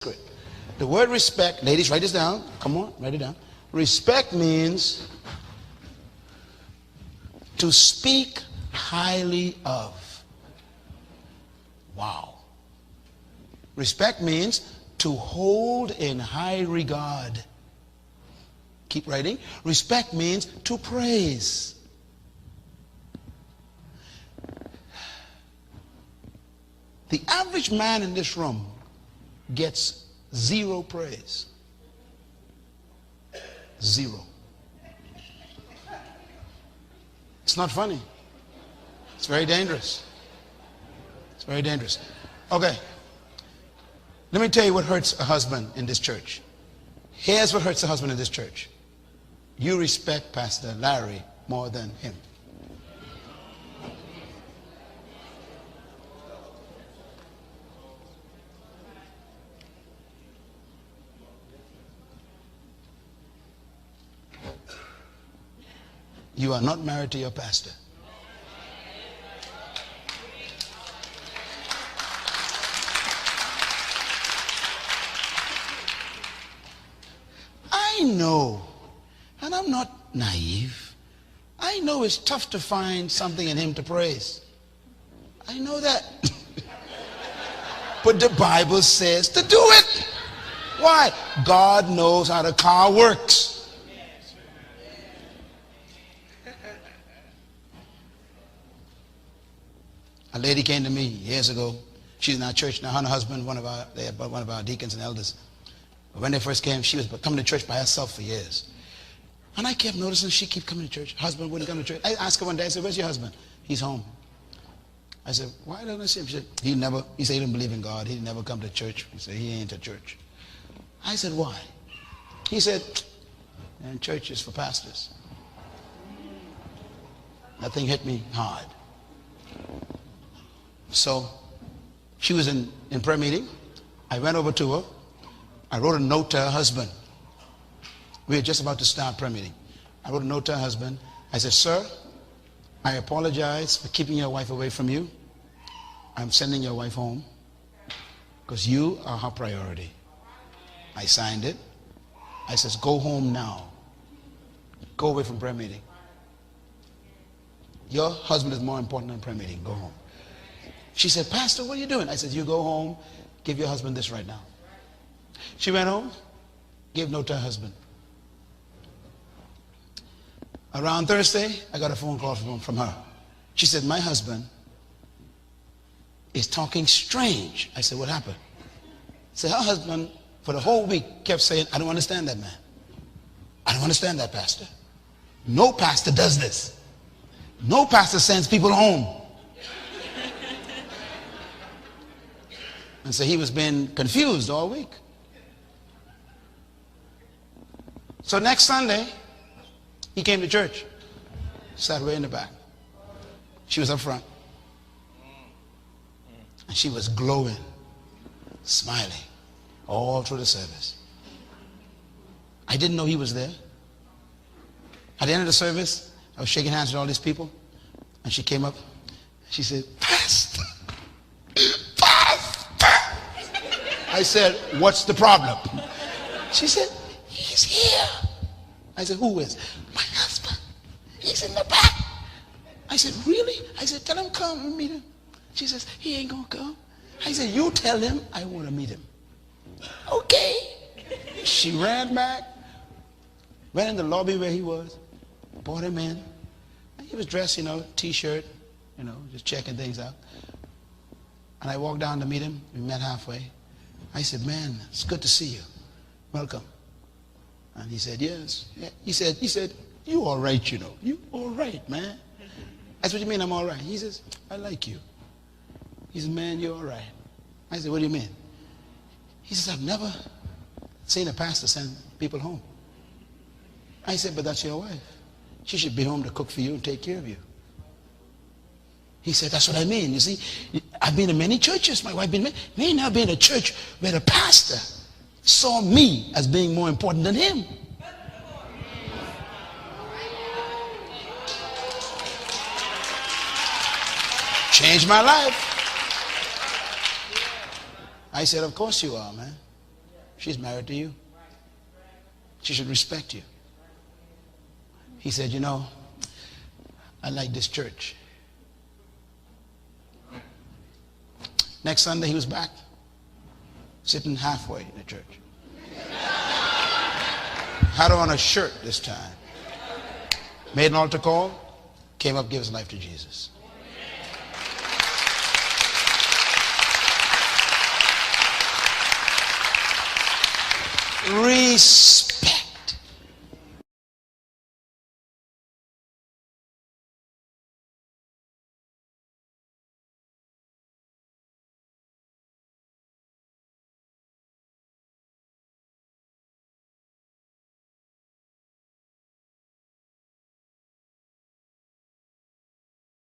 The word respect, ladies, write this down. Come on, write it down. Respect means to speak highly of. Wow. Respect means to hold in high regard. Keep writing. Respect means to praise. The average man in this room gets zero praise. Zero. It's not funny. It's very dangerous. It's very dangerous. Okay. Let me tell you what hurts a husband in this church. Here's what hurts a husband in this church. You respect Pastor Larry more than him. You are not married to your pastor. I know, and I'm not naive, I know it's tough to find something in him to praise. I know that. But the Bible says to do it. Why? God knows how the car works. A lady came to me years ago. She's in our church now. Her and her husband, one of our deacons and elders. When they first came, she was coming to church by herself for years. And I kept noticing she kept coming to church. Husband wouldn't come to church. I asked her one day, I said, "Where's your husband?" "He's home." I said, "Why don't I see him?" She said, he said he didn't believe in God. He never come to church. He said, he ain't to church. I said, "Why?" He said, "And church is for pastors." That thing hit me hard. So she was in prayer meeting. I went over to her. I wrote a note to her husband. We were just about to start prayer meeting. I wrote a note to her husband. I said, "Sir, I apologize for keeping your wife away from you. I'm sending your wife home because you are her priority." I signed it. I says, "Go home now. Go away from prayer meeting. Your husband is more important than prayer meeting. Go home." She said, "Pastor, what are you doing?" I said, "You go home, give your husband this right now." She went home, gave note to her husband. Around Thursday, I got a phone call from her. She said, "My husband is talking strange." I said, "What happened?" She said, her husband, for the whole week, kept saying, "I don't understand that man. I don't understand that pastor. No pastor does this. No pastor sends people home." And so he was being confused all week. So next Sunday, he came to church. Sat way in the back. She was up front. And she was glowing, smiling, all through the service. I didn't know he was there. At the end of the service, I was shaking hands with all these people. And she came up. She said, "Pastor, I said, "What's the problem?" She said, "He's here." I said, "Who is?" "My husband. He's in the back." I said, "Really?" I said, "Tell him come and meet him." She says, "He ain't gonna come." I said, "You tell him I want to meet him." "Okay." She ran back, went in the lobby where he was, brought him in. And he was dressed, t-shirt, just checking things out. And I walked down to meet him. We met halfway. I said, "Man, it's good to see you. Welcome." And he said, "Yes." He said, "You all right, You all right, man." I said, "What do you mean I'm all right?" He says, "I like you." He said, "Man, you're all right." I said, "What do you mean?" He says, "I've never seen a pastor send people home." I said, "But that's your wife. She should be home to cook for you and take care of you." He said, "That's what I mean. You see, I've been in many churches. My wife been in may not be in a church where the pastor saw me as being more important than him." Changed my life. I said, "Of course you are, man. She's married to you. She should respect you. He said, you know, I like this church. Next Sunday he was back, sitting halfway in the church. Had on a shirt this time. Made an altar call, came up, gave his life to Jesus. Respect